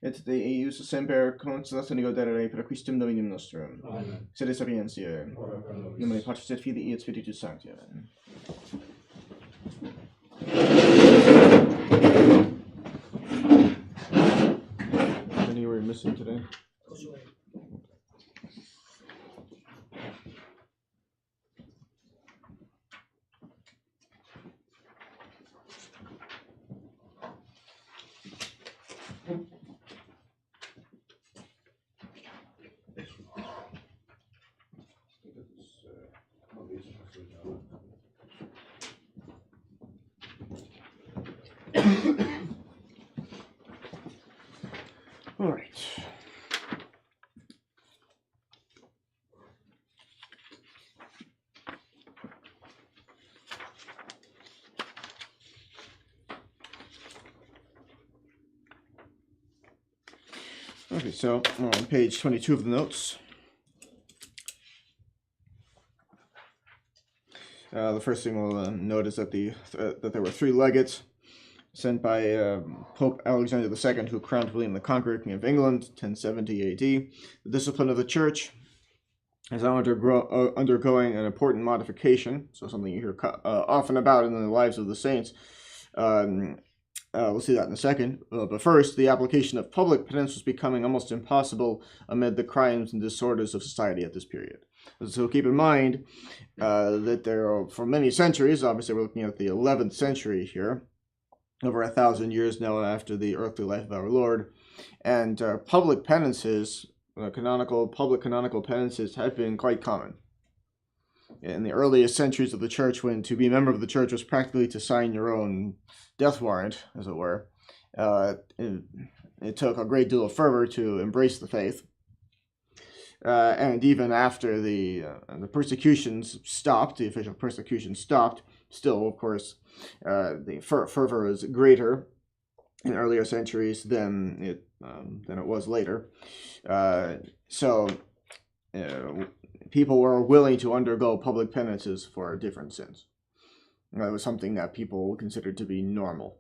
et Dei eius semper consolatione godere per Christum Dominum nostrum. Amen. Sede sapientiae. Ora pro nobis. Nomine Patris et Filii et Spiritus Sancti. Amen. Any were missing today? All right. Okay, so on page 22 of the notes, the first thing we'll note is that that there were 3 legates sent by Pope Alexander II, who crowned William the Conqueror, King of England, 1070 AD. The discipline of the Church is now undergoing an important modification, so something you hear often about in the lives of the saints. We'll see that in a second. But first, the application of public penance was becoming almost impossible amid the crimes and disorders of society at this period. So keep in mind that there are, for many centuries, obviously we're looking at the 11th century here, over 1,000 years now after the earthly life of our Lord, and public penances, public canonical penances had been quite common. In the earliest centuries of the church, when to be a member of the church was practically to sign your own death warrant, as it were, it took a great deal of fervor to embrace the faith. And even after the persecutions stopped, the official persecution stopped, still, of course, the fervor was greater in earlier centuries than it was later. So people were willing to undergo public penances for different sins. It was something that people considered to be normal.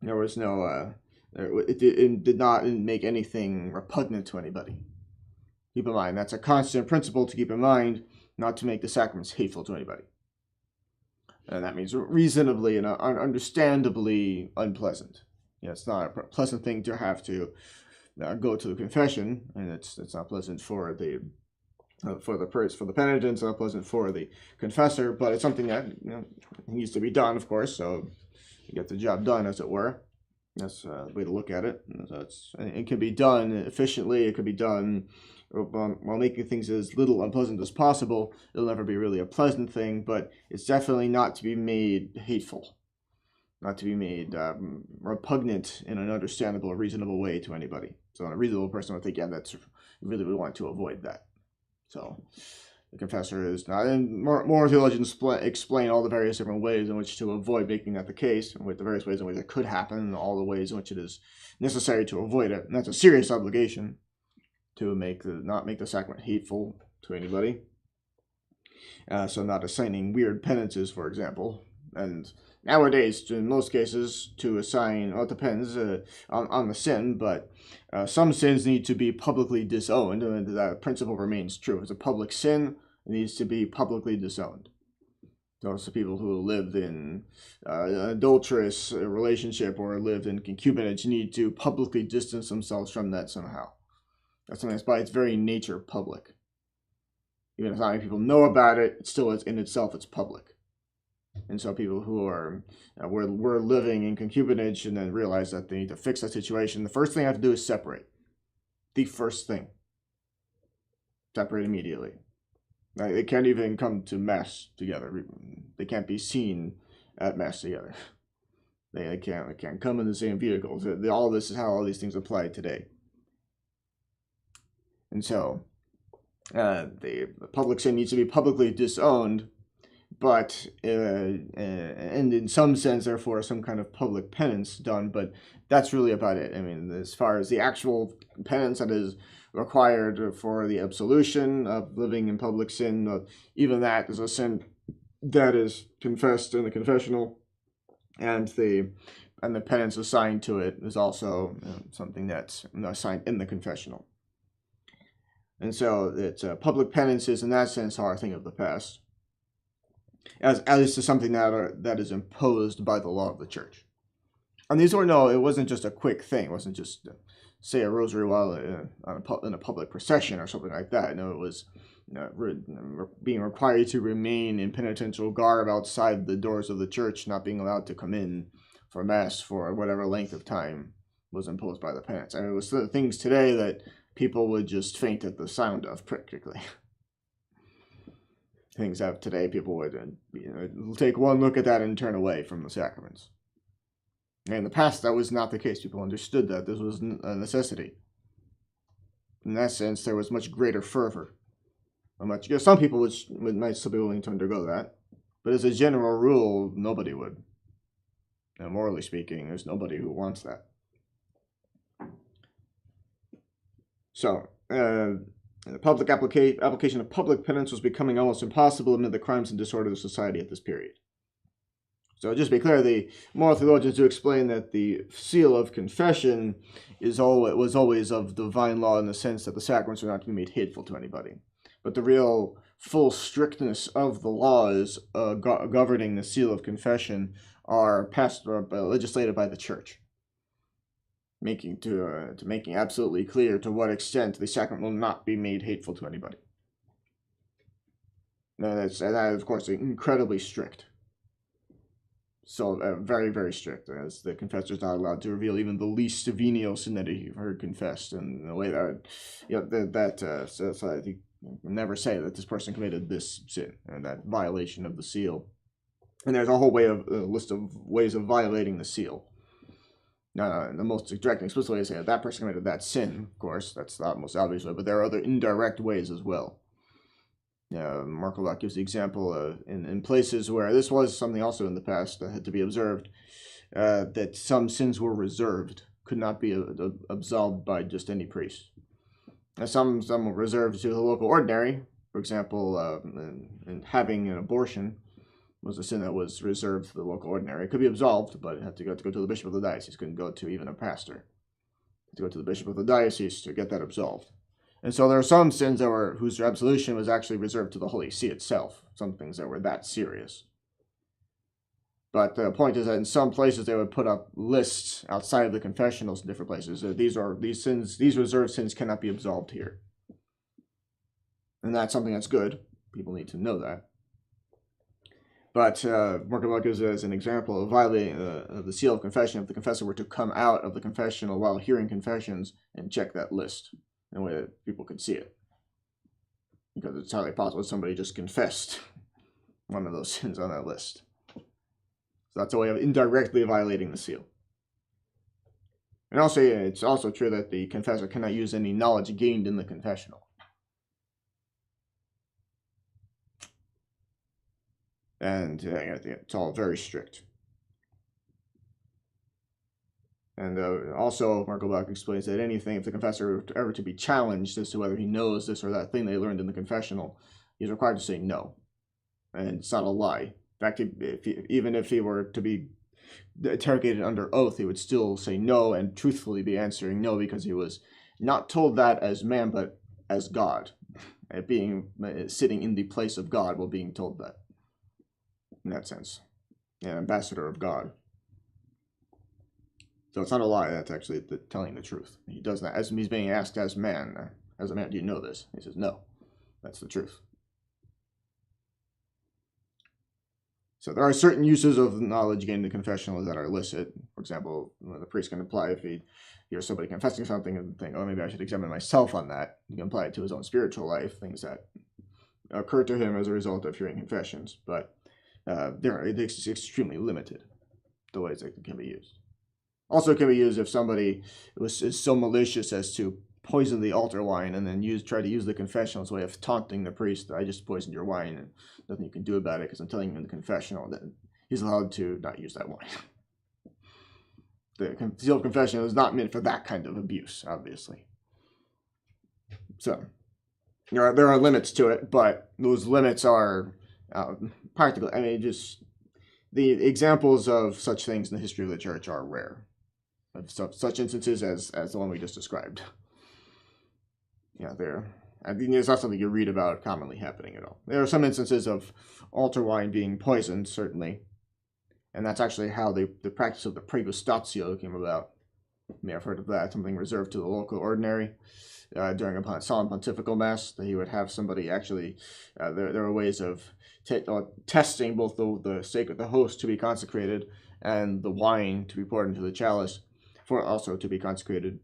There was no, it did not make anything repugnant to anybody. Keep in mind, that's a constant principle to keep in mind, not to make the sacraments hateful to anybody. And that means reasonably and understandably unpleasant. It's not a pleasant thing to have to go to the confession, and it's not pleasant for the penitent, it's not pleasant for the confessor, but it's something that needs to be done, of course. So you get the job done, as it were. That's the way to look at it. So it can be done efficiently. It could be done while making things as little unpleasant as possible. It'll never be really a pleasant thing, but it's definitely not to be made hateful, not to be made repugnant in an understandable or reasonable way to anybody. So a reasonable person would think, yeah, that's really we want to avoid that. So the confessor is not, and more theologians explain all the various different ways in which to avoid making that the case, and with the various ways in which it could happen, and all the ways in which it is necessary to avoid it. And that's a serious obligation to not make the sacrament hateful to anybody. So not assigning weird penances, for example. And nowadays, in most cases, to assign, well, it depends on the sin, but some sins need to be publicly disowned, and that principle remains true. If it's a public sin, it needs to be publicly disowned. Those people who lived in an adulterous relationship or lived in concubinage need to publicly distance themselves from that somehow. That's something that's by its very nature public. Even if not many people know about it, it still is in itself, it's public. And so people who were living in concubinage and then realize that they need to fix that situation, the first thing they have to do is separate. The first thing. Separate immediately. They can't even come to Mass together. They can't be seen at Mass together. They can't come in the same vehicles. All this is how all these things apply today. And so the public sin needs to be publicly disowned, but and in some sense, therefore, some kind of public penance done. But that's really about it. I mean, as far as the actual penance that is required for the absolution of living in public sin, even that is a sin that is confessed in the confessional, and the and the penance assigned to it is also something that's assigned in the confessional. And so it's public penances in that sense are a thing of the past, as to something that is imposed by the law of the church. And these were it wasn't just a quick thing. It wasn't just say a rosary while in a public procession or something like that. No, it was being required to remain in penitential garb outside the doors of the church, not being allowed to come in for mass for whatever length of time was imposed by the penance. I mean, it was the things today that people would just faint at the sound of, practically. Things that today people would take one look at that and turn away from the sacraments. And in the past, that was not the case. People understood that this was a necessity. In that sense, there was much greater fervor. Some people might still be willing to undergo that, but as a general rule, nobody would. And morally speaking, there's nobody who wants that. So, the public application of public penance was becoming almost impossible amid the crimes and disorders of society at this period. So just to be clear, the moral theologians do explain that the seal of confession was always of divine law in the sense that the sacraments were not to be made hateful to anybody. But the real full strictness of the laws governing the seal of confession are passed or legislated by the church, making absolutely clear to what extent the sacrament will not be made hateful to anybody. And that is, of course, incredibly strict. So very, very strict, as the confessor is not allowed to reveal even the least venial sin that he heard confessed, in a way that, so I think never say that this person committed this sin and that violation of the seal. And there's a whole list of ways of violating the seal. The most direct and explicit way to say that person committed that sin, of course, that's the most obvious way, but there are other indirect ways as well. Markolak gives the example in places where this was something also in the past that had to be observed, that some sins were reserved, could not be absolved by just any priest. Some were reserved to the local ordinary. For example, in having an abortion was a sin that was reserved to the local ordinary. It could be absolved, but it had to go to the bishop of the diocese. It couldn't go to even a pastor. It had to go to the bishop of the diocese to get that absolved. And so there are some sins whose absolution was actually reserved to the Holy See itself. Some things that were that serious. But the point is that in some places they would put up lists outside of the confessionals in different places. These reserved sins cannot be absolved here. And that's something that's good. People need to know that. But Markovak gives as an example of violating the seal of confession if the confessor were to come out of the confessional while hearing confessions and check that list in a way that people could see it. Because it's highly possible somebody just confessed one of those sins on that list. So that's a way of indirectly violating the seal. And also, it's also true that the confessor cannot use any knowledge gained in the confessional. And it's all very strict. And also, Markovak explains that if the confessor were ever to be challenged as to whether he knows this or that thing they learned in the confessional, he's required to say no. And it's not a lie. In fact, even if he were to be interrogated under oath, he would still say no and truthfully be answering no, because he was not told that as man, but as God, sitting in the place of God while being told that. In that sense, an ambassador of God. So it's not a lie. That's actually telling the truth. He does that as he's being asked as a man. Do you know this? He says no. That's the truth. So there are certain uses of knowledge gained in the confessional that are illicit. For example, the priest can apply if he hears somebody confessing something and think, oh, maybe I should examine myself on that. He can apply it to his own spiritual life, things that occur to him as a result of hearing confessions. But it's extremely limited, the ways that it can be used. Also, it can be used if somebody is so malicious as to poison the altar wine and then try to use the confessional as a way of taunting the priest that I just poisoned your wine and nothing you can do about it because I'm telling you in the confessional that he's allowed to not use that wine. The seal of confession is not meant for that kind of abuse, obviously. So there are limits to it, but those limits are practical. I mean, the examples of such things in the history of the church are rare. Of such instances as the one we just described. Yeah, it's not something you read about commonly happening at all. There are some instances of altar wine being poisoned, certainly. And that's actually how the practice of the pregustatio came about. You may have heard of that, something reserved to the local ordinary during a solemn pontifical mass, that he would have somebody actually, there are ways of testing both the host to be consecrated and the wine to be poured into the chalice for also to be consecrated.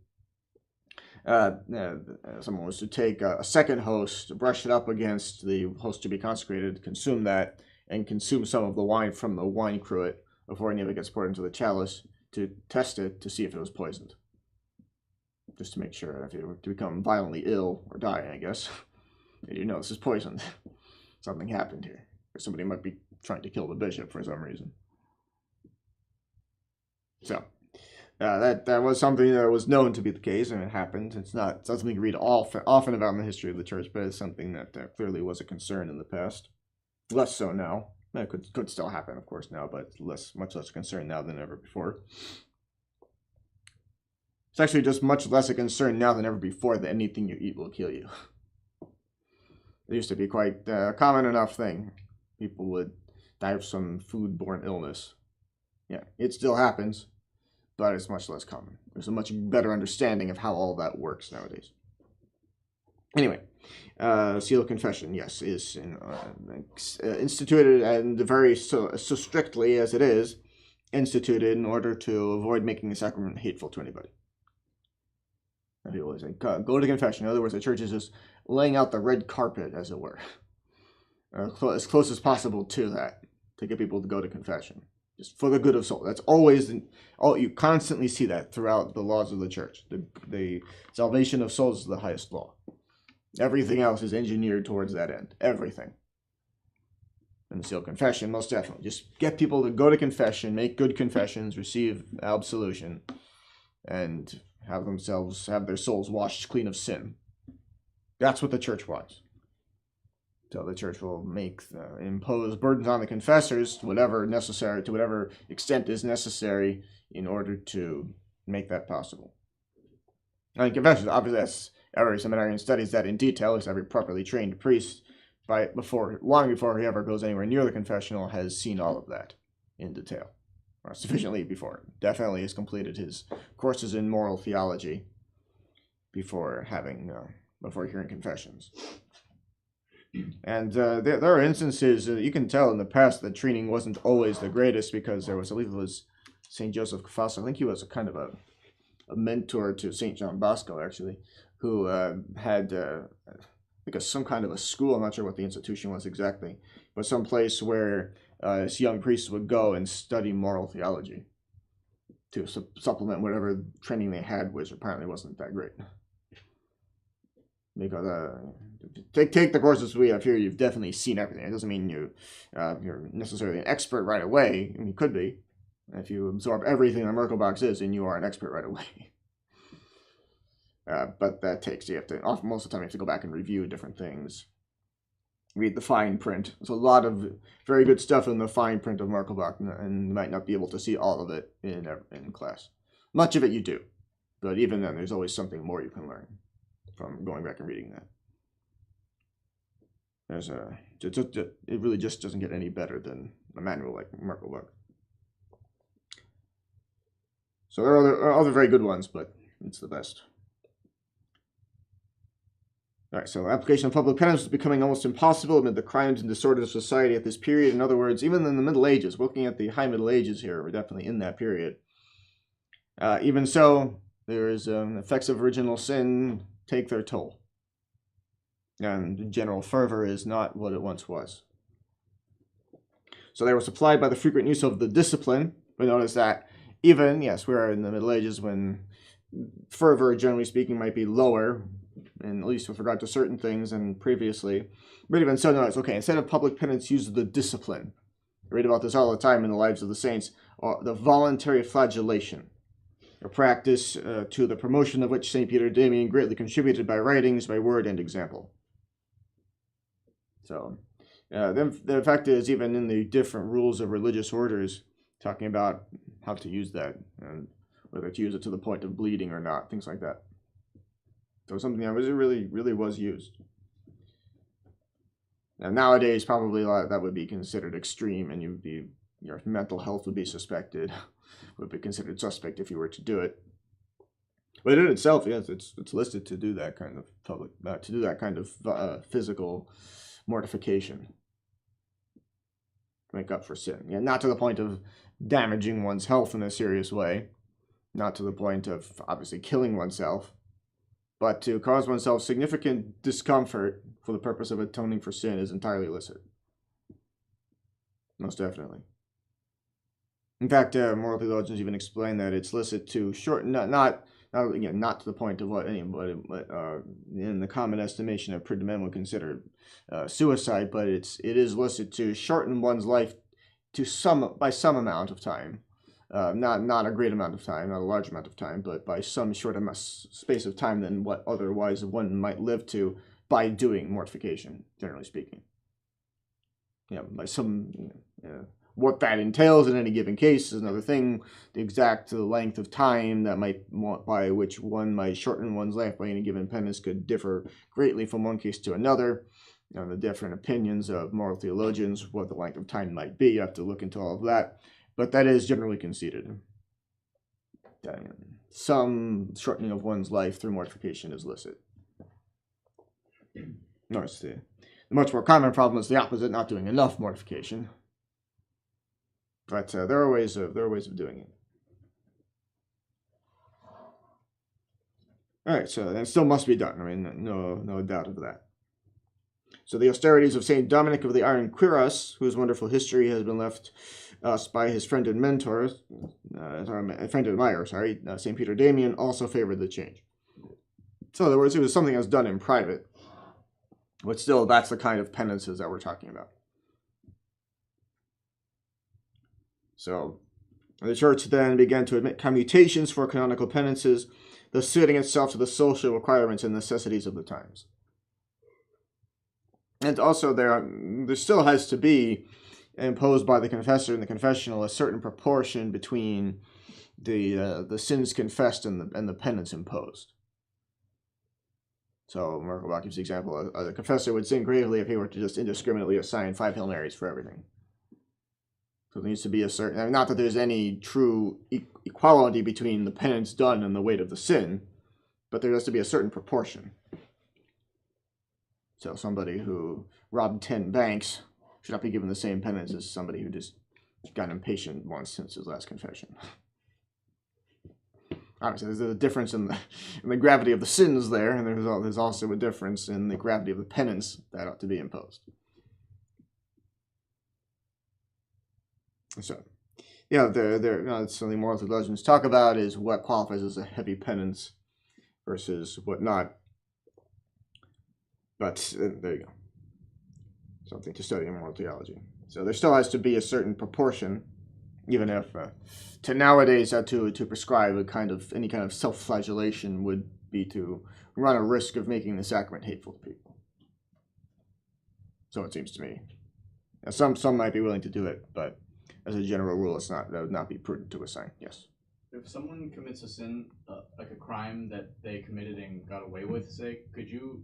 Someone was to take a second host, brush it up against the host to be consecrated, consume that, and consume some of the wine from the wine cruet before any of it gets poured into the chalice to test it to see if it was poisoned. Just to make sure if you were to become violently ill or die, I guess, you know this is poisoned. Something happened here. Or somebody might be trying to kill the bishop for some reason. So, that was something that was known to be the case, and it happened. It's not something you read often about in the history of the church, but it's something that clearly was a concern in the past. Less so now. It could still happen, of course, now, but much less a concern now than ever before. It's actually just much less a concern now than ever before that anything you eat will kill you. It used to be quite a common enough thing. People would die of some food-borne illness. Yeah, it still happens, but it's much less common. There's a much better understanding of how all that works nowadays. Anyway, seal of confession, yes, is instituted, and very so strictly as it is, instituted in order to avoid making the sacrament hateful to anybody. And people always say, go to confession. In other words, the church is just laying out the red carpet, as it were, as close as possible to that, to get people to go to confession. Just for the good of soul. That's always, you constantly see that throughout the laws of the church. The salvation of souls is the highest law. Everything else is engineered towards that end. Everything. And the seal of confession, most definitely. Just get people to go to confession, make good confessions, receive absolution, and have their souls washed clean of sin. That's what the church wants. So the church will impose burdens on the confessors to whatever extent is necessary in order to make that possible. And confessions, obviously, every seminarian studies that in detail, as every properly trained priest, long before he ever goes anywhere near the confessional, has seen all of that in detail, or sufficiently before. Definitely has completed his courses in moral theology before hearing confessions. And there are instances you can tell in the past that training wasn't always the greatest, because there was, I believe it was St. Joseph Cafasso. I think he was a kind of a mentor to St. John Bosco, actually, who had some kind of a school. I'm not sure what the institution was exactly, but some place where young priests would go and study moral theology to supplement whatever training they had, which apparently wasn't that great. Because take the courses we have here, you've definitely seen everything. It doesn't mean you're necessarily an expert right away. I mean, you could be. If you absorb everything the Merkle box is, then you are an expert right away. But that takes, most of the time you have to go back and review different things. Read the fine print. There's a lot of very good stuff in the fine print of Merkelbach, and you might not be able to see all of it in class. Much of it you do, but even then there's always something more you can learn from going back and reading that. It really just doesn't get any better than a manual like Merkelbach. So there are other very good ones, but it's the best. All right, so application of public penance was becoming almost impossible amid the crimes and disorders of society at this period. In other words, even in the Middle Ages, looking at the High Middle Ages here, we're definitely in that period. Even so, there is effects of original sin take their toll. And general fervor is not what it once was. So they were supplied by the frequent use of the discipline. But notice that even, yes, we are in the Middle Ages when fervor, generally speaking, might be lower, and at least with regard to certain things and previously. But even so, notice, okay, instead of public penance, use the discipline. I read about this all the time in the lives of the saints, or the voluntary flagellation, a practice to the promotion of which St. Peter Damian greatly contributed by writings, by word, and example. So, Then the fact is, even in the different rules of religious orders, talking about how to use that, and whether to use it to the point of bleeding or not, things like that. So something that really was used. Now nowadays, probably that would be considered extreme, and your mental health would be suspected, would be considered suspect if you were to do it. But in itself, yes, it's listed to do that kind of physical mortification, make up for sin. Yeah, not to the point of damaging one's health in a serious way, not to the point of obviously killing oneself, but to cause oneself significant discomfort for the purpose of atoning for sin is entirely illicit. Most definitely. In fact, moral theologians even explain that it's licit to shorten, not to the point of what anybody, but in the common estimation of prudent men would consider suicide, but it is licit to shorten one's life by some amount of time, not a great amount of time, not a large amount of time, but by some short space of time than what otherwise one might live to by doing mortification, generally speaking. Yeah, by some. What that entails in any given case is another thing. The exact length of time by which one might shorten one's life by any given penance could differ greatly from one case to another. The different opinions of moral theologians, what the length of time might be, you have to look into all of that. But that is generally conceded. Some shortening of one's life through mortification is licit. Notice the much more common problem is the opposite, not doing enough mortification. But there are ways of doing it. All right, so it still must be done. I mean, no doubt of that. So the austerities of Saint Dominic of the Iron Quiros, whose wonderful history has been left us by his friend and mentor, friend and admirer, Saint Peter Damian, also favored the change. So in other words, it was something that was done in private, but still, that's the kind of penances that we're talking about. So the church then began to admit commutations for canonical penances, thus suiting itself to the social requirements and necessities of the times. And also there still has to be imposed by the confessor in the confessional a certain proportion between the sins confessed and the penance imposed. So Merkelbach gives the example, the confessor would sin gravely if he were to just indiscriminately assign 5 Hail Marys for everything. So there needs to be a certain, not that there's any true equality between the penance done and the weight of the sin, but there has to be a certain proportion. So somebody who robbed 10 banks should not be given the same penance as somebody who just got impatient once since his last confession. Obviously, there's a difference in the gravity of the sins there, and there's also a difference in the gravity of the penance that ought to be imposed. So, something moral theologians talk about is what qualifies as a heavy penance versus what not. But there you go. Something to study in moral theology. So there still has to be a certain proportion, even if to nowadays to prescribe any kind of self-flagellation would be to run a risk of making the sacrament hateful to people. So it seems to me. Now, some might be willing to do it, but as a general rule, that would not be prudent to assign. Yes. If someone commits a sin, like a crime that they committed and got away with, say, could you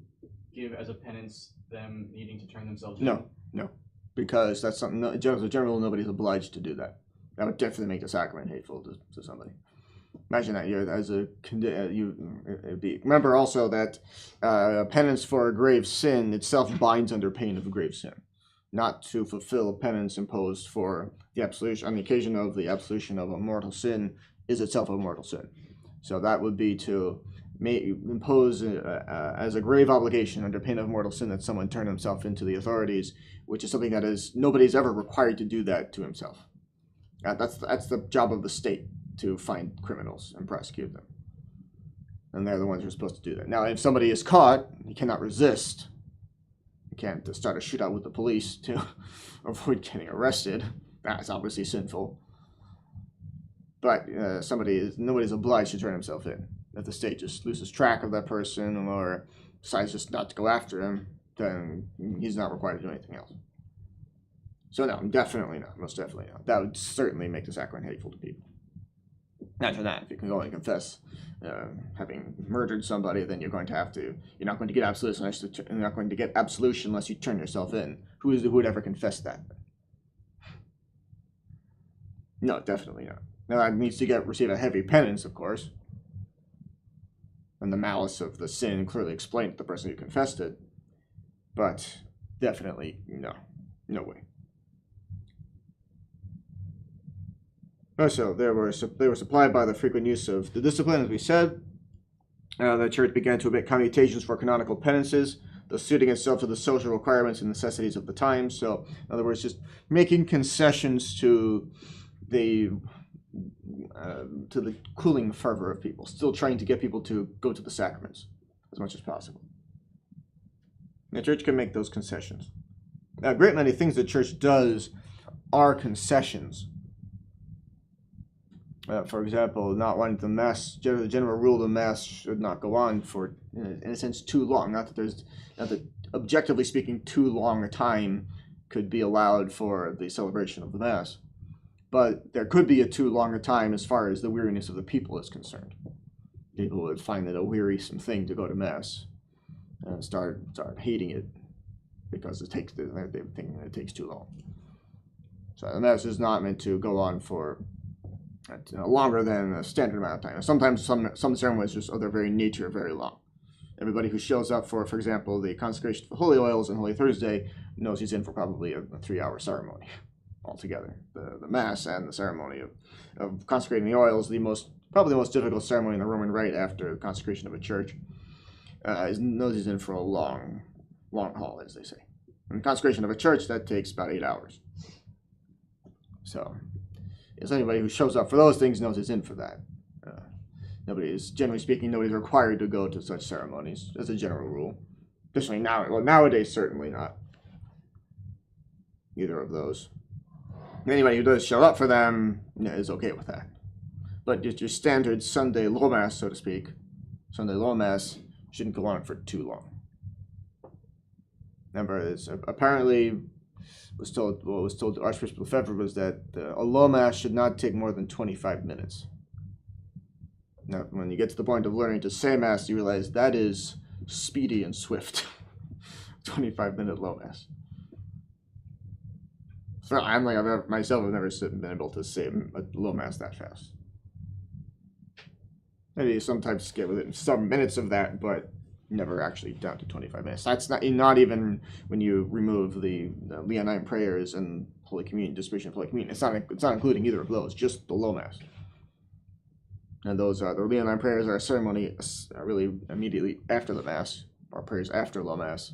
give as a penance them needing to turn themselves in? No, because that's something. As a general, nobody's obliged to do that. That would definitely make the sacrament hateful to somebody. Imagine that remember also that penance for a grave sin itself binds under pain of a grave sin. Not to fulfill a penance imposed for the absolution, on the occasion of the absolution of a mortal sin, is itself a mortal sin. So that would be to impose as a grave obligation under pain of mortal sin that someone turn himself into the authorities, which is something that nobody's ever required to do that to himself. That's the job of the state, to find criminals and prosecute them. And they're the ones who are supposed to do that. Now, if somebody is caught, he cannot resist. You can't start a shootout with the police to avoid getting arrested. That's obviously sinful. But nobody's obliged to turn himself in. If the state just loses track of that person or decides just not to go after him, then he's not required to do anything else. So no, definitely not. Most definitely not. That would certainly make the sacrament hateful to people. After that, if you can go and confess having murdered somebody, then you're not going to get absolution unless you turn yourself in. Who would ever confess that? No, definitely not. Now that needs to receive a heavy penance, of course. And the malice of the sin clearly explained to the person who confessed it. But definitely no. No way. Also, they were supplied by the frequent use of the discipline, as we said. The church began to omit commutations for canonical penances, thus suiting itself to the social requirements and necessities of the time. So, in other words, just making concessions to the cooling fervor of people, still trying to get people to go to the sacraments as much as possible. The church can make those concessions. Now, a great many things the church does are concessions. For example, not wanting the mass. The general rule: the mass should not go on for, in a sense, too long. Not that objectively speaking, too long a time could be allowed for the celebration of the mass, but there could be a too long a time as far as the weariness of the people is concerned. People would find it a wearisome thing to go to mass and start hating it because they think it takes too long. So the mass is not meant to go on for longer than a standard amount of time. Sometimes some ceremonies, just of their very nature, are very long. Everybody who shows up for example, the consecration of holy oils on Holy Thursday knows he's in for probably a 3-hour ceremony altogether. The Mass and the ceremony of consecrating the oils, probably the most difficult ceremony in the Roman Rite after the consecration of a church, knows he's in for a long haul, as they say. And the consecration of a church, that takes about 8 hours. So, yes, anybody who shows up for those things knows he's in for that. Generally speaking, nobody's required to go to such ceremonies, as a general rule. Especially nowadays, certainly not. Either of those. Anybody who does show up for them is okay with that. But just your standard Sunday low mass, so to speak, Sunday low mass shouldn't go on for too long. Remember, apparently was told to Archbishop Lefebvre was that a low mass should not take more than 25 minutes. Now, when you get to the point of learning to say mass, you realize that is speedy and swift. 25-minute low mass. So I've never been able to say a low mass that fast. Maybe sometimes get within some minutes of that, but never actually down to 25 minutes. That's not even when you remove the Leonine prayers and Holy Communion, distribution of Holy Communion. It's not including either of those, just the low mass. And those the Leonine prayers are a ceremony really immediately after the mass, or prayers after low mass.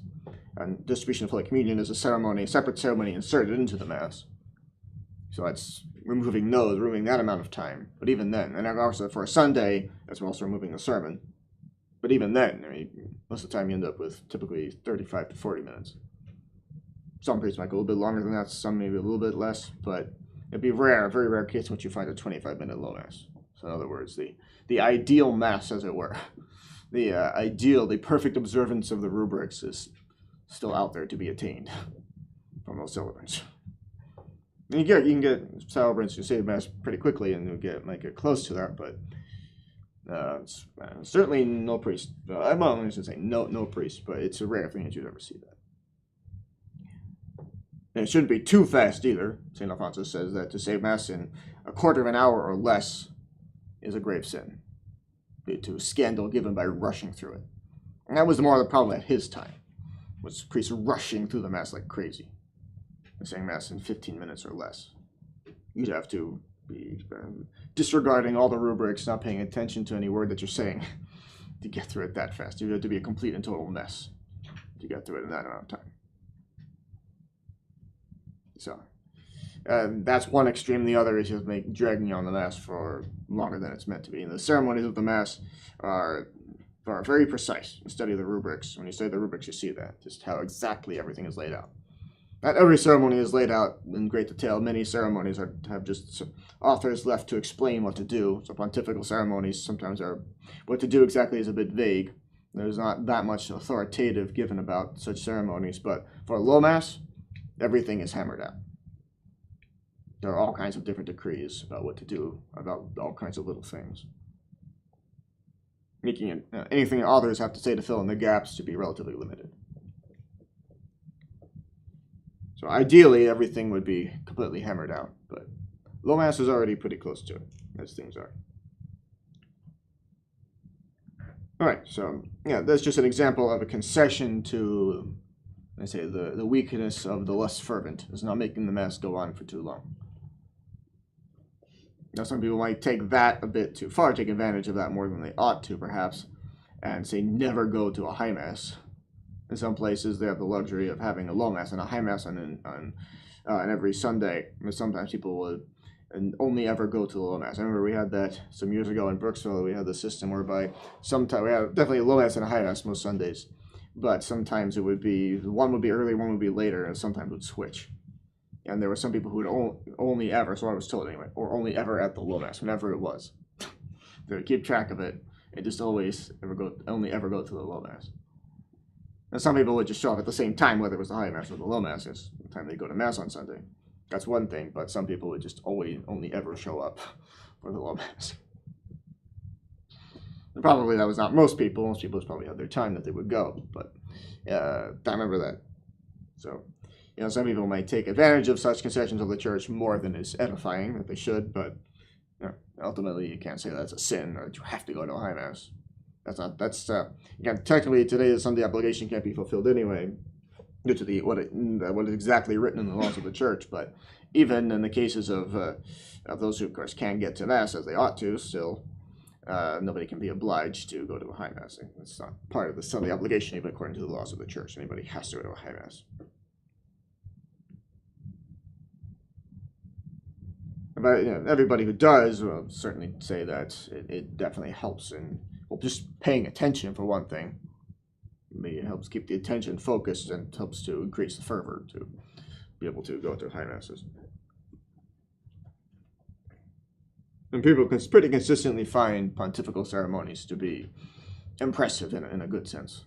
And distribution of Holy Communion is a separate ceremony inserted into the mass. So that's removing that amount of time. But even then, and also for a Sunday, that's also removing the sermon. But even then, most of the time you end up with typically 35 to 40 minutes. Some priests might go a little bit longer than that, some maybe a little bit less, but it'd be a very rare case in which you find a 25-minute low mass. So in other words, the ideal mass, as it were, the perfect observance of the rubrics is still out there to be attained from most celebrants. And you can get celebrants who say the mass pretty quickly, and might get close to that, but certainly no priest. I'm not going to say no priest, but it's a rare thing that you'd ever see that. And it shouldn't be too fast either. St. Alphonsus says that to say mass in a quarter of an hour or less is a grave sin, due to a scandal given by rushing through it. And that was more of the problem at his time, was priests rushing through the mass like crazy, and saying mass in 15 minutes or less. You'd have to be disregarding all the rubrics, not paying attention to any word that you're saying to get through it that fast. You'd have to be a complete and total mess to get through it in that amount of time. So that's one extreme. The other is just dragging on the mass for longer than it's meant to be. And the ceremonies of the mass are very precise. You study the rubrics. When you study the rubrics, you see that, just how exactly everything is laid out. Not every ceremony is laid out in great detail. Many ceremonies have just authors left to explain what to do. So pontifical ceremonies sometimes what to do exactly is a bit vague. There's not that much authoritative given about such ceremonies, but for a low mass, everything is hammered out. there are all kinds of different decrees about what to do about all kinds of little things, making it, anything authors have to say to fill in the gaps to be relatively limited. So ideally, everything would be completely hammered out, but low mass is already pretty close to it, as things are. All right, so yeah, that's just an example of a concession to, let's say, the weakness of the less fervent, is not making the mass go on for too long. Now, some people might take that a bit too far, take advantage of that more than they ought to, perhaps, and say never go to a high mass. In some places, they have the luxury of having a low mass and a high mass on every Sunday. And sometimes people would only ever go to the low mass. I remember we had that some years ago in Brooksville. We had the system whereby sometimes we had definitely a low mass and a high mass most Sundays, but sometimes it would be one would be early, one would be later, and sometimes it would switch. And there were some people who would only ever, so I was told anyway, or only ever at the low mass, whenever it was. They would keep track of it and just only ever go to the low mass. And some people would just show up at the same time, whether it was the high mass or the low mass, it's the time they go to mass on Sunday. That's one thing, but some people would just only ever show up for the low mass. And probably that was not most people. Most people probably had their time that they would go, but I remember that. So, some people might take advantage of such concessions of the church more than is edifying, that they should, but ultimately you can't say that's a sin or that you have to go to a high mass. Again, technically today the Sunday obligation can't be fulfilled anyway, due to what is exactly written in the laws of the church. But even in the cases of those who, of course, can get to mass as they ought to, still nobody can be obliged to go to a high mass. It's not part of the Sunday obligation, even according to the laws of the church. Anybody has to go to a high mass. But everybody who does will certainly say that it definitely helps in just paying attention, for one thing. It helps keep the attention focused and helps to increase the fervor to be able to go to high masses. And people can pretty consistently find pontifical ceremonies to be impressive in a good sense.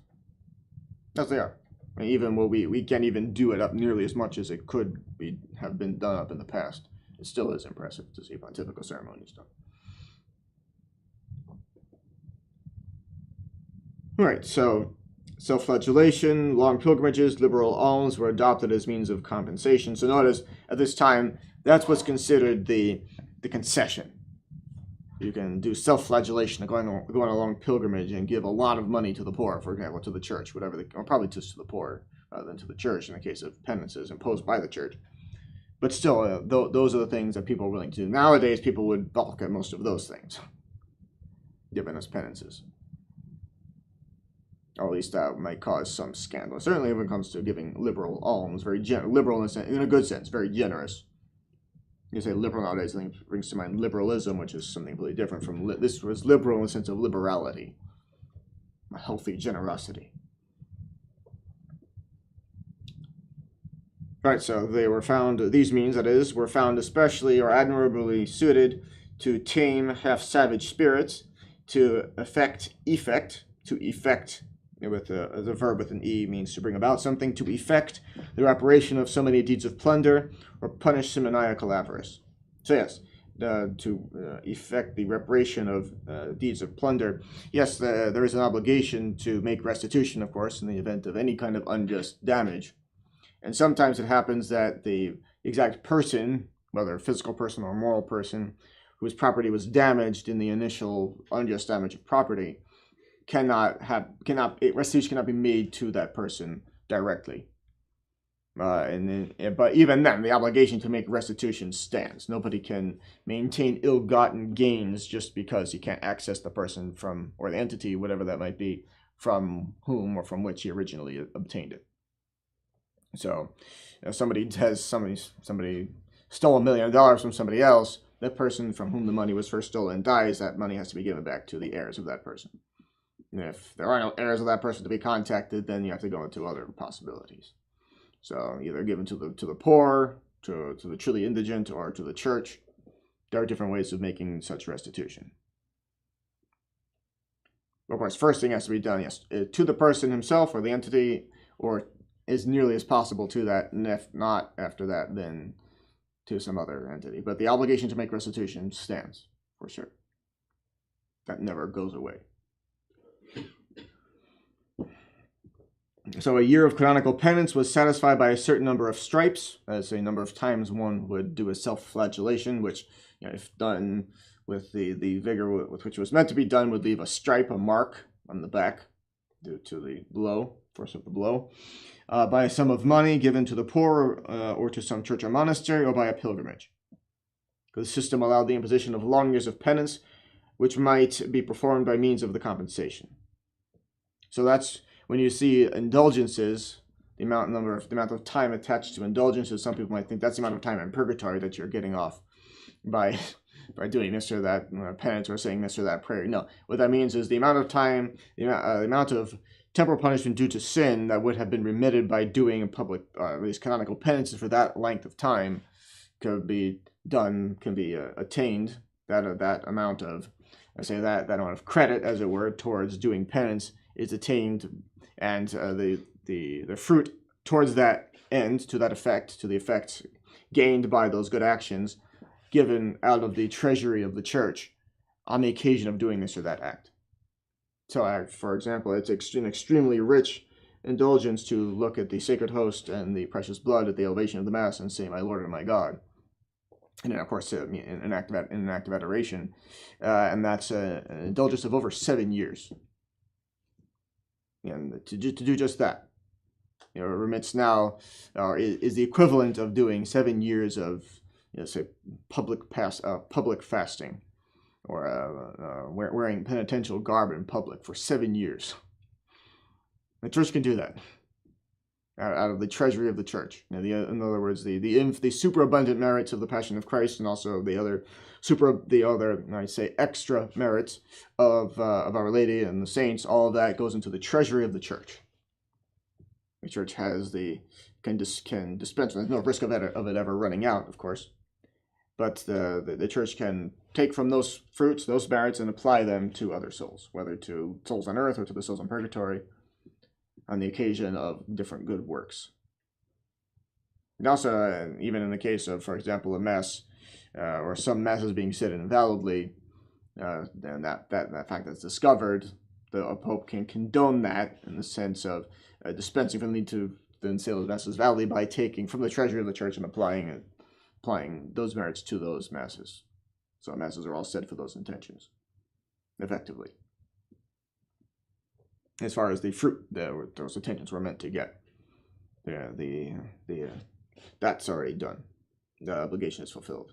As they are. And even we can't even do it up nearly as much as it could have been done up in the past. It still is impressive to see pontifical ceremonies done. All right, so self-flagellation, long pilgrimages, liberal alms were adopted as means of compensation. So notice, at this time, that's what's considered the concession. You can do self-flagellation, going on a long pilgrimage and give a lot of money to the poor, for example, to the church, or probably just to the poor rather than to the church in the case of penances imposed by the church. But still, those are the things that people are willing to do. Nowadays, people would balk at most of those things, given as penances. Or at least that might cause some scandal. Certainly when it comes to giving liberal alms, very liberal in a good sense, very generous. You say liberal nowadays, I think brings to mind liberalism, which is something completely different from this was liberal in the sense of liberality, a healthy generosity. All right, so these means, that is, were found especially or admirably suited to tame half-savage spirits, to effect, with the verb with an E means to bring about something, to effect the reparation of so many deeds of plunder, or punish simoniacal avarice. So yes, to effect the reparation of deeds of plunder. Yes, there is an obligation to make restitution, of course, in the event of any kind of unjust damage. And sometimes it happens that the exact person, whether a physical person or a moral person, whose property was damaged in the initial unjust damage of property, restitution cannot be made to that person directly. But even then, the obligation to make restitution stands. Nobody can maintain ill-gotten gains just because he can't access the person or the entity, whatever that might be, from whom or from which he originally obtained it. So, if somebody stole $1 million from somebody else, that person from whom the money was first stolen dies, that money has to be given back to the heirs of that person. And if there are no heirs of that person to be contacted, then you have to go into other possibilities. So, either given to the poor, to the truly indigent, or to the church. There are different ways of making such restitution. Of course, first thing has to be done, yes, to the person himself or the entity, or as nearly as possible to that, and if not after that, then to some other entity. But the obligation to make restitution stands, for sure. That never goes away. So a year of canonical penance was satisfied by a certain number of stripes, as a number of times one would do a self-flagellation, which, if done with the vigor with which it was meant to be done, would leave a stripe, a mark on the back due to the blow, force of the blow, by a sum of money given to the poor or to some church or monastery, or by a pilgrimage. The system allowed the imposition of long years of penance, which might be performed by means of the compensation. So that's when you see indulgences, the amount of time attached to indulgences. Some people might think that's the amount of time in purgatory that you're getting off by doing this or that penance or saying this or that prayer. No, what that means is the amount of time, the amount of temporal punishment due to sin that would have been remitted by doing a public, these canonical penances for that length of time, could be done, can be attained. That amount of, that amount of credit, as it were, towards doing penance is attained, and the fruit towards that end, to that effect, to the effect gained by those good actions, given out of the treasury of the church on the occasion of doing this or that act. So, for example, it's an extremely rich indulgence to look at the sacred host and the precious blood at the elevation of the Mass and say, "My Lord and my God." And then, of course, an act of adoration, and that's an indulgence of over 7 years. And to do just that, remits now is the equivalent of doing 7 years of, say, public fasting, or wearing penitential garb in public for 7 years. The church can do that out of the treasury of the church. In other words, the superabundant merits of the Passion of Christ, and also the other extra merits of Our Lady and the saints. All of that goes into the treasury of the church. The church can dispense. There's no risk of it ever running out, of course, but the church can take from those fruits, those merits, and apply them to other souls, whether to souls on earth or to the souls in purgatory, on the occasion of different good works. And also, even in the case of, for example, a mass, or some masses being said invalidly, then that fact that's discovered, the Pope can condone that in the sense of dispensing from the need to then say those masses validly by taking from the treasury of the church and applying those merits to those masses. So masses are all said for those intentions, effectively, as far as the fruit those intentions were meant to get. That's already done. The obligation is fulfilled.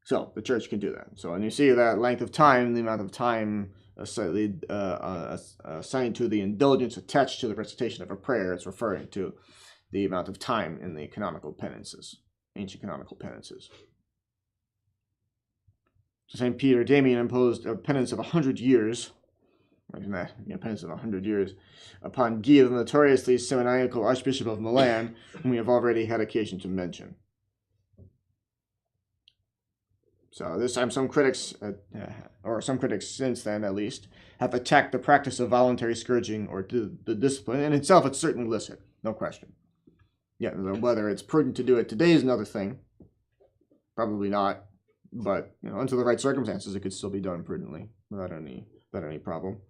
So the church can do that. So when you see that length of time, the amount of time assigned to the indulgence attached to the recitation of a prayer, it's referring to the amount of time in the canonical penances, ancient canonical penances. So St. Peter Damian imposed a penance of 100 years, penance of 100 years, upon Guy, the notoriously seminarical Archbishop of Milan, whom we have already had occasion to mention. So this time some critics, or some critics since then at least, have attacked the practice of voluntary scourging or the discipline. In itself, it's certainly illicit, no question. Yeah, whether it's prudent to do it today is another thing. Probably not, but under the right circumstances, it could still be done prudently without any problem.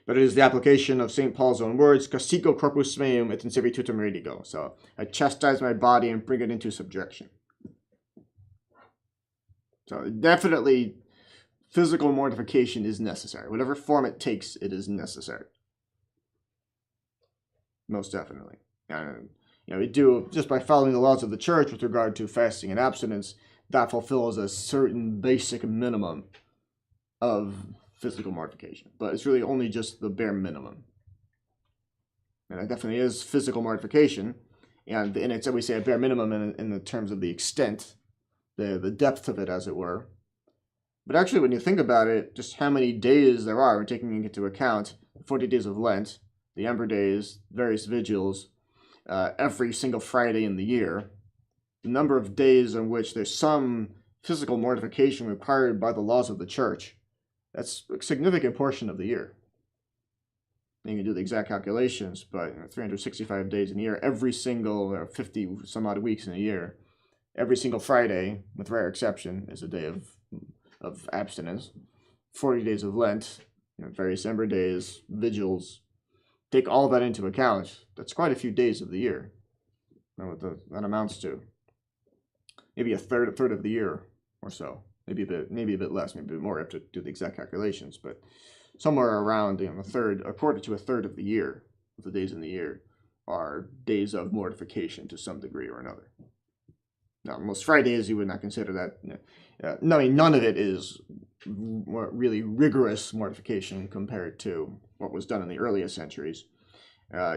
But it is the application of St. Paul's own words, "Castigo corpus meum et in servitutem redigo." So I chastise my body and bring it into subjection. So definitely, physical mortification is necessary. Whatever form it takes, it is necessary. Most definitely. And we do, just by following the laws of the church with regard to fasting and abstinence, that fulfills a certain basic minimum of physical mortification. But it's really only just the bare minimum. And it definitely is physical mortification. And it's, we say, a bare minimum in the terms of the extent, the depth of it, as it were. But actually, when you think about it, just how many days there are, we're taking into account 40 days of Lent, the Ember Days, various vigils, every single Friday in the year, the number of days in which there's some physical mortification required by the laws of the church, that's a significant portion of the year. You can do the exact calculations, but 365 days in a year, every single 50 some odd weeks in a year, every single Friday, with rare exception, is a day of abstinence. 40 days of Lent, various Ember days, vigils. Take all that into account. That's quite a few days of the year. Know what that amounts to? Maybe a third of the year or so. Maybe a bit less, maybe a bit more. I have to do the exact calculations, but somewhere around a third, a quarter to a third of the year, of the days in the year, are days of mortification to some degree or another. Now, most Fridays you would not consider that. No, I mean, none of it is really rigorous mortification compared to what was done in the earliest centuries.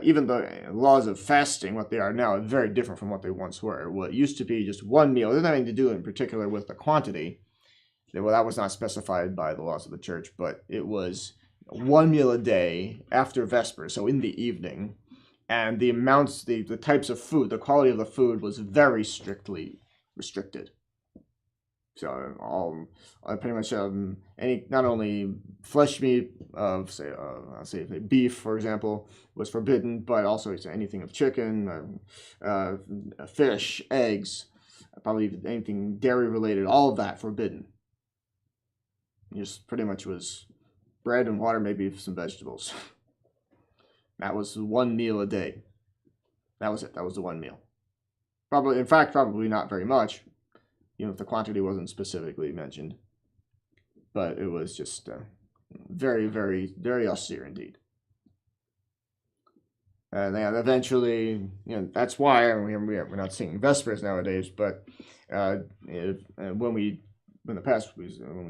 Even the laws of fasting, what they are now, are very different from what they once were. What used to be just one meal, it doesn't have anything to do in particular with the quantity. Well, that was not specified by the laws of the church, but it was one meal a day after Vespers, so in the evening. And the amounts, the types of food, the quality of the food was very strictly restricted. So pretty much any, not only flesh meat of say beef, for example, was forbidden, but also anything of chicken, fish, eggs, probably anything dairy related, all of that forbidden. Just pretty much was bread and water, maybe some vegetables. That was one meal a day. That was it. That was the one meal. Probably not very much, if the quantity wasn't specifically mentioned. But it was just very, very, very austere indeed. And then eventually, that's why we're not singing Vespers nowadays. But when we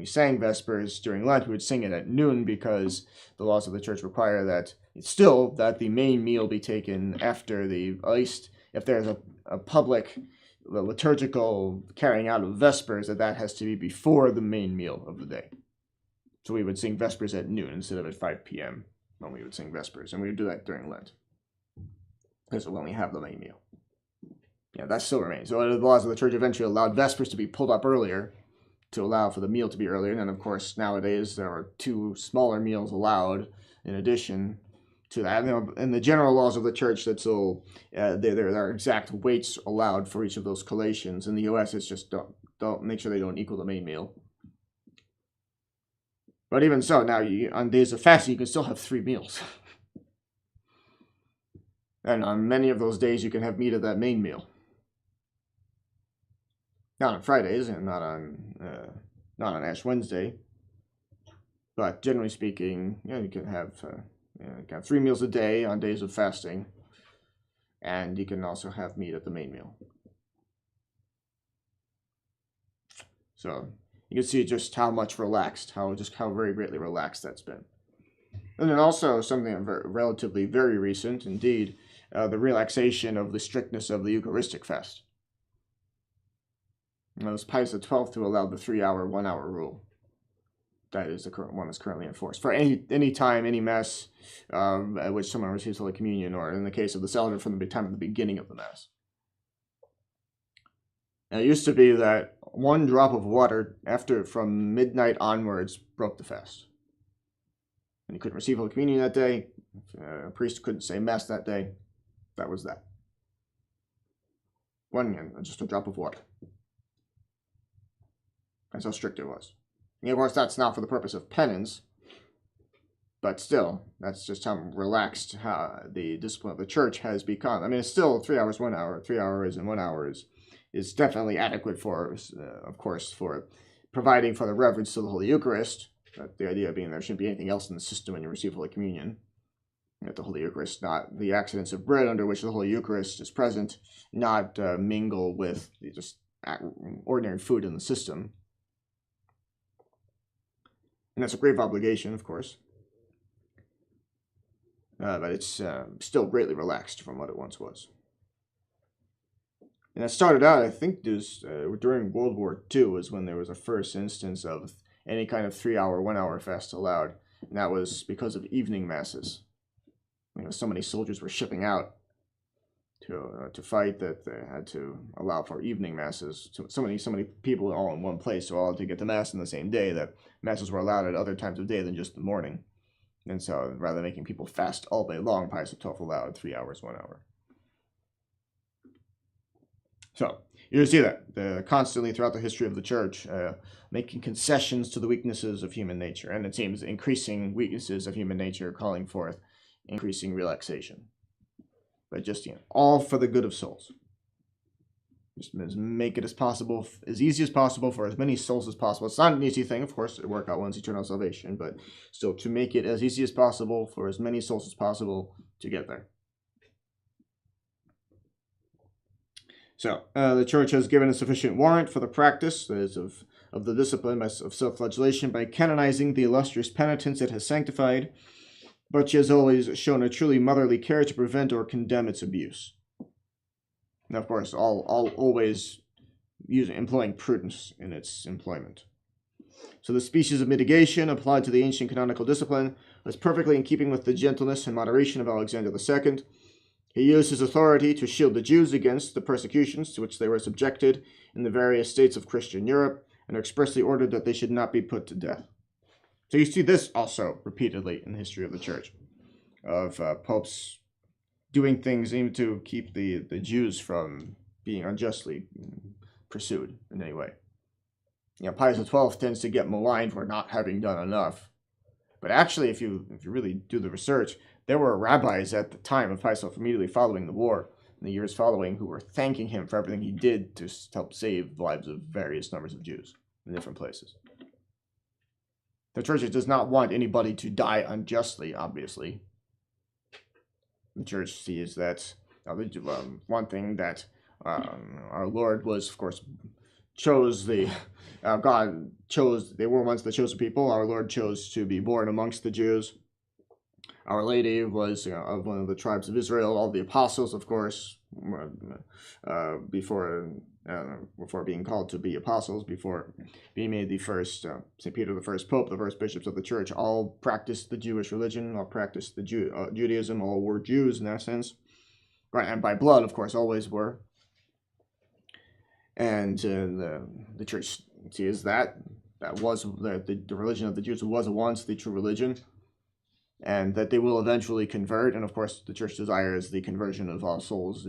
sang Vespers during Lent, we would sing it at noon because the laws of the church require that the main meal be taken after at least if there's a public liturgical carrying out of Vespers, that has to be before the main meal of the day. So we would sing Vespers at noon instead of at 5 p.m. when we would sing Vespers, and we would do that during Lent. Because when we have the main meal. Yeah, that still remains. So the laws of the church eventually allowed Vespers to be pulled up earlier to allow for the meal to be earlier. And then, of course, nowadays there are 2 smaller meals allowed in addition to that. In the general laws of the church, that's all. There are exact weights allowed for each of those collations. In the U.S., it's just don't make sure they don't equal the main meal. But even so, now on days of fasting, you can still have 3 meals. And on many of those days, you can have meat at that main meal. Not on Fridays, and not on Ash Wednesday. But generally speaking, you can have 3 meals a day on days of fasting, and you can also have meat at the main meal. So you can see just how relaxed, how very greatly relaxed that's been. And then also something relatively very recent, indeed, the relaxation of the strictness of the Eucharistic fast. It was Pius XII who allowed the 3-hour, 1-hour rule. That is the current one that's currently enforced. For any time, any Mass at which someone receives Holy Communion, or in the case of the celebrant, from the time of the beginning of the Mass. Now, it used to be that 1 drop of water from midnight onwards broke the fast. And you couldn't receive Holy Communion that day. A priest couldn't say Mass that day. That was that. Just a drop of water. That's how strict it was. And of course, that's not for the purpose of penance, but still, that's just how relaxed the discipline of the church has become. I mean, it's still 3 hours, 1 hour. 3 hours and 1 hour is definitely adequate for, of course, for providing for the reverence to the Holy Eucharist. But the idea being there shouldn't be anything else in the system when you receive Holy Communion. That the Holy Eucharist, not the accidents of bread under which the Holy Eucharist is present, not mingle with just ordinary food in the system. And that's a grave obligation, of course. But it's still greatly relaxed from what it once was. And it started out, I think, during World War II was when there was a first instance of any kind of 3-hour, 1-hour fast allowed. And that was because of evening masses. So many soldiers were shipping out to fight that they had to allow for evening masses. So many people all in one place, so all to get to Mass in the same day, that Masses were allowed at other times of day than just the morning. And so rather than making people fast all day long, Pius XII allowed 3 hours, 1 hour. So you see that constantly throughout the history of the church, making concessions to the weaknesses of human nature. And it seems increasing weaknesses of human nature calling forth increasing relaxation. But just, all for the good of souls. Just make it as easy as possible for as many souls as possible. It's not an easy thing, of course, to work out one's eternal salvation, but still to make it as easy as possible for as many souls as possible to get there. So, the church has given a sufficient warrant for the practice, that is, of the discipline of self-flagellation by canonizing the illustrious penitents it has sanctified, but she has always shown a truly motherly care to prevent or condemn its abuse. And of course, always employing prudence in its employment. So the species of mitigation applied to the ancient canonical discipline was perfectly in keeping with the gentleness and moderation of Alexander II. He used his authority to shield the Jews against the persecutions to which they were subjected in the various states of Christian Europe, and expressly ordered that they should not be put to death. So you see this also repeatedly in the history of the church, of popes doing things even to keep the Jews from being unjustly pursued in any way. Pius XII tends to get maligned for not having done enough. But actually, if you really do the research, there were rabbis at the time of Pius XII, immediately following the war, in the years following, who were thanking him for everything he did to help save the lives of various numbers of Jews in different places. The church does not want anybody to die unjustly, obviously. The church sees that one thing that our Lord was, of course, God chose, they were once the chosen people. Our Lord chose to be born amongst the Jews. Our Lady was of one of the tribes of Israel. All the apostles, of course, before being called to be apostles, before being made the first, St. Peter, the first pope, the first bishops of the church, all practiced the Jewish religion, all practiced the Judaism, all were Jews in that sense. Right, and by blood, of course, always were. And the church sees that was the religion of the Jews was once the true religion, and that they will eventually convert. And of course, the church desires the conversion of all souls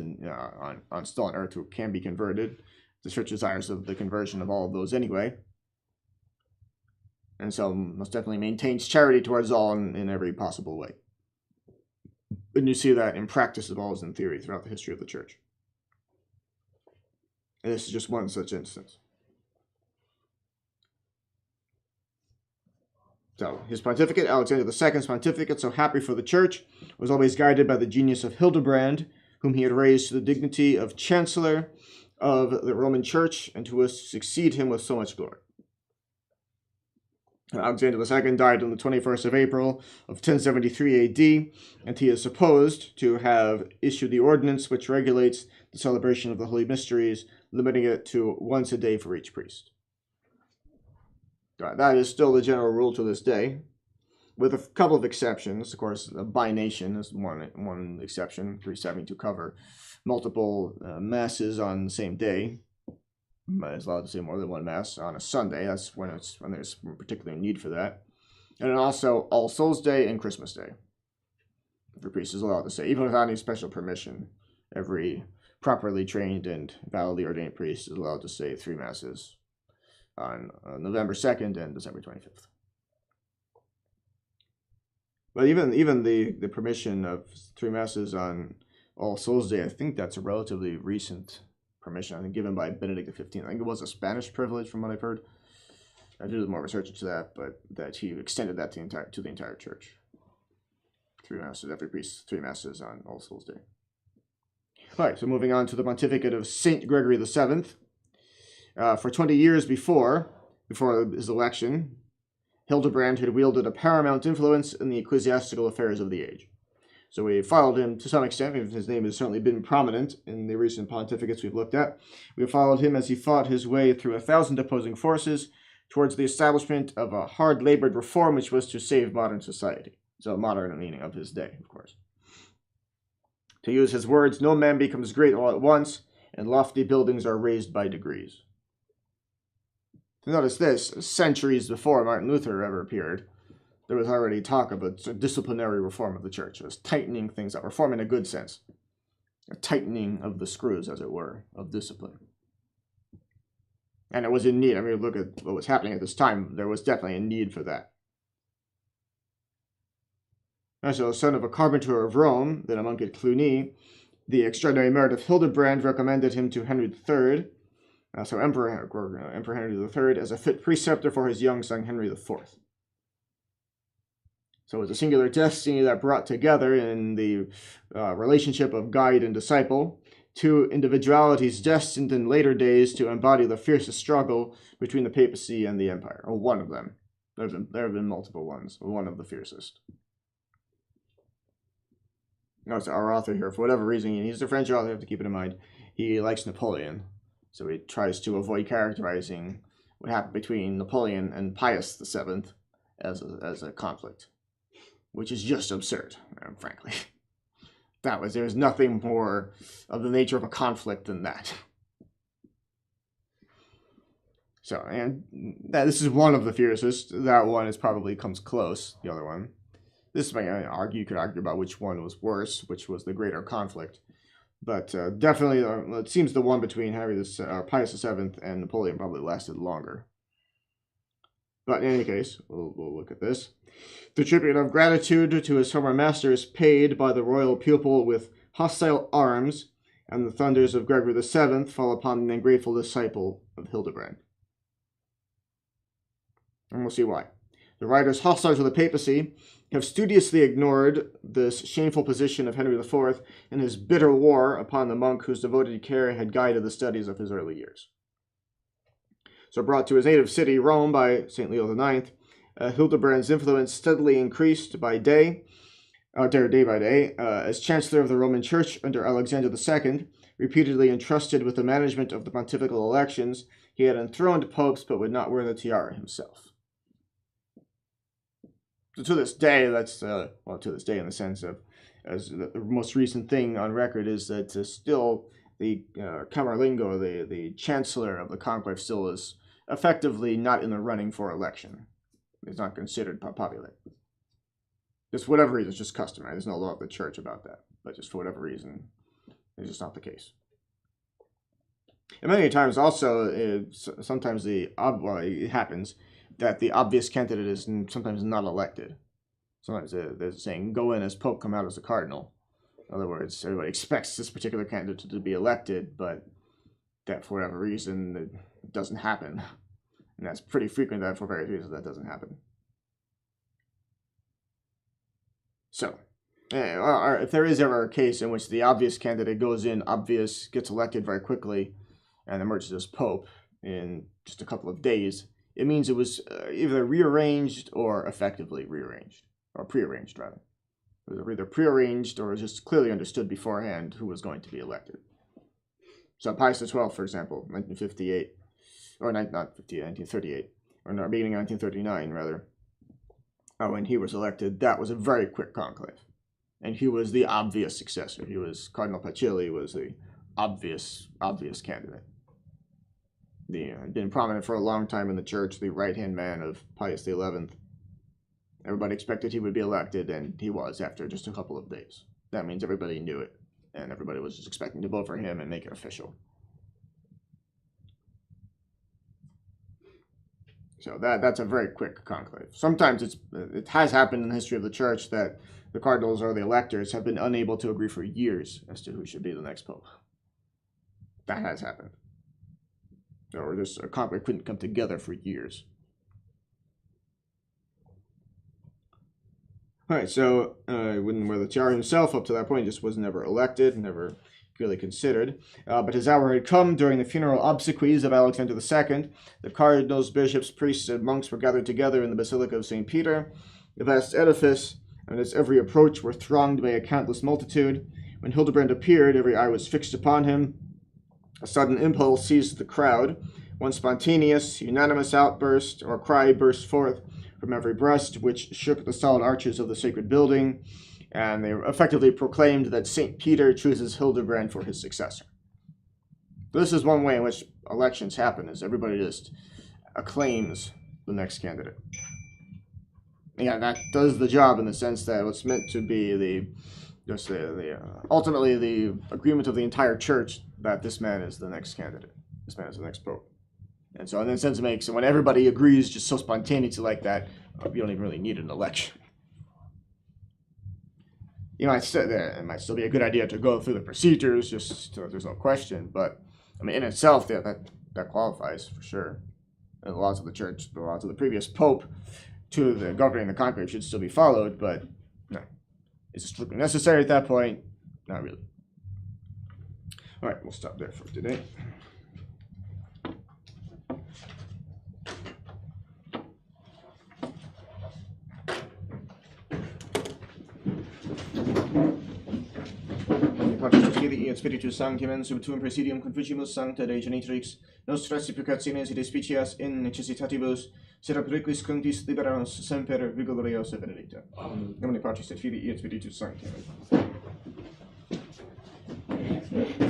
still on earth who can be converted. The church desires of the conversion of all of those anyway, and so most definitely maintains charity towards all in every possible way. And you see that in practice as well as in theory throughout the history of the church. And this is just one such instance. So, his pontificate, Alexander II's pontificate, so happy for the church, was always guided by the genius of Hildebrand, whom he had raised to the dignity of Chancellor of the Roman Church, and who was to succeed him with so much glory. Alexander II died on the 21st of April of 1073 AD, and he is supposed to have issued the ordinance which regulates the celebration of the Holy Mysteries, limiting it to once a day for each priest. That is still the general rule to this day, with a couple of exceptions. Of course, by nation is one exception, 370 to cover multiple masses on the same day. It's allowed to say more than one mass on a Sunday. That's when there's particular need for that. And then also All Souls Day and Christmas Day. Every priest is allowed to say, even without any special permission, every properly trained and validly ordained priest is allowed to say 3 masses on November 2nd and December 25th. But even the permission of 3 masses on All Souls Day, I think that's a relatively recent permission, I think given by Benedict XV. I think it was a Spanish privilege from what I've heard. I did more research into that, but that he extended that to the entire church. 3 masses, every priest, 3 masses on All Souls Day. All right, so moving on to the pontificate of Saint Gregory VII. For 20 years before his election, Hildebrand had wielded a paramount influence in the ecclesiastical affairs of the age. So we followed him to some extent. His name has certainly been prominent in the recent pontificates we've looked at. We followed him as he fought his way through 1,000 opposing forces towards the establishment of a hard-labored reform which was to save modern society. So modern meaning of his day, of course. To use his words, no man becomes great all at once, and lofty buildings are raised by degrees. Notice this, centuries before Martin Luther ever appeared, there was already talk of a disciplinary reform of the church. It was tightening things up, reform in a good sense. A tightening of the screws, as it were, of discipline. And it was in need. I mean, look at what was happening at this time. There was definitely a need for that. And so, son of a carpenter of Rome, then a monk at Cluny, the extraordinary merit of Hildebrand recommended him to Henry III, Emperor Henry III, as a fit preceptor for his young son Henry IV. So it was a singular destiny that brought together in the relationship of guide and disciple two individualities destined in later days to embody the fiercest struggle between the papacy and the empire, or one of them. There have been multiple ones, but one of the fiercest. Notice our author here, for whatever reason, he's a French author, you have to keep it in mind, he likes Napoleon. So he tries to avoid characterizing what happened between Napoleon and Pius VII as a conflict, which is just absurd, frankly. There's nothing more of the nature of a conflict than that. So, and this is one of the fiercest. That one is probably comes close, the other one. This may you could argue about which one was worse, which was the greater conflict. But definitely, it seems the one between Pius VII and Napoleon probably lasted longer. But in any case, we'll look at this. The tribute of gratitude to his former master is paid by the royal pupil with hostile arms, and the thunders of Gregory VII fall upon the ungrateful disciple of Hildebrand. And we'll see why. The writers hostile to the papacy have studiously ignored this shameful position of Henry IV in his bitter war upon the monk whose devoted care had guided the studies of his early years. So brought to his native city, Rome, by St. Leo IX, Hildebrand's influence steadily increased day by day, as Chancellor of the Roman Church under Alexander II, repeatedly entrusted with the management of the pontifical elections. He had enthroned popes but would not wear the tiara himself. So to this day, to this day in the sense of, as the most recent thing on record is that still the Camerlengo, the chancellor of the conclave, still is effectively not in the running for election. He's not considered popular. Just for whatever reason, it's just customary. There's no law of the church about that. But just for whatever reason, it's just not the case. And many times also, sometimes it happens that the obvious candidate is sometimes not elected. Sometimes they're saying, go in as Pope, come out as a cardinal. In other words, everybody expects this particular candidate to be elected, but that for whatever reason, it doesn't happen. And that's pretty frequent that for various reasons that doesn't happen. So, if there is ever a case in which the obvious candidate goes in, gets elected very quickly, and emerges as Pope in just a couple of days, it means it was either rearranged or effectively rearranged, or prearranged rather. It was either prearranged or just clearly understood beforehand who was going to be elected. So Pius XII, for example, 1958, or not 58, 1938, or no, beginning of 1939 rather, when he was elected, that was a very quick conclave. And he was the obvious successor. Cardinal Pacelli was the obvious candidate. Had been prominent for a long time in the church, the right-hand man of Pius XI. Everybody expected he would be elected, and he was after just a couple of days. That means everybody knew it, and everybody was just expecting to vote for him and make it official. So that's a very quick conclave. Sometimes it has happened in the history of the church that the cardinals or the electors have been unable to agree for years as to who should be the next pope. That has happened. Or this conclave couldn't come together for years. All right, so wouldn't wear the tiara himself up to that point. He just was never elected, never really considered. But his hour had come during the funeral obsequies of Alexander II. The cardinals, bishops, priests, and monks were gathered together in the Basilica of St. Peter. The vast edifice and its every approach were thronged by a countless multitude. When Hildebrand appeared, every eye was fixed upon him. A sudden impulse seized the crowd. One spontaneous, unanimous outburst or cry burst forth from every breast, which shook the solid arches of the sacred building, and they effectively proclaimed that St. Peter chooses Hildebrand for his successor. This is one way in which elections happen, is everybody just acclaims the next candidate. yeah, that does the job in the sense that what's meant to be ultimately the agreement of the entire church that this man is the next candidate. This man is the next pope. And so in that sense it makes, when everybody agrees just so spontaneously like that, you don't even really need an election. It might still be a good idea to go through the procedures, just so there's no question. But I mean, in itself, that qualifies for sure. And the laws of the church, the laws of the previous pope, to the governing the conclave should still be followed. But no, is it strictly necessary at that point? Not really. All right, we'll stop there for today. Patris Filii et Spiritus Sancti mens subtuum presidium conficimus sancta Dei genitrix nostras supplicationes et specias in necessitatibus sed periculis contis liberanos semper vigilorios et benedicta. Amen. Nomine Patris et Filii et Spiritus Sancti. Amen.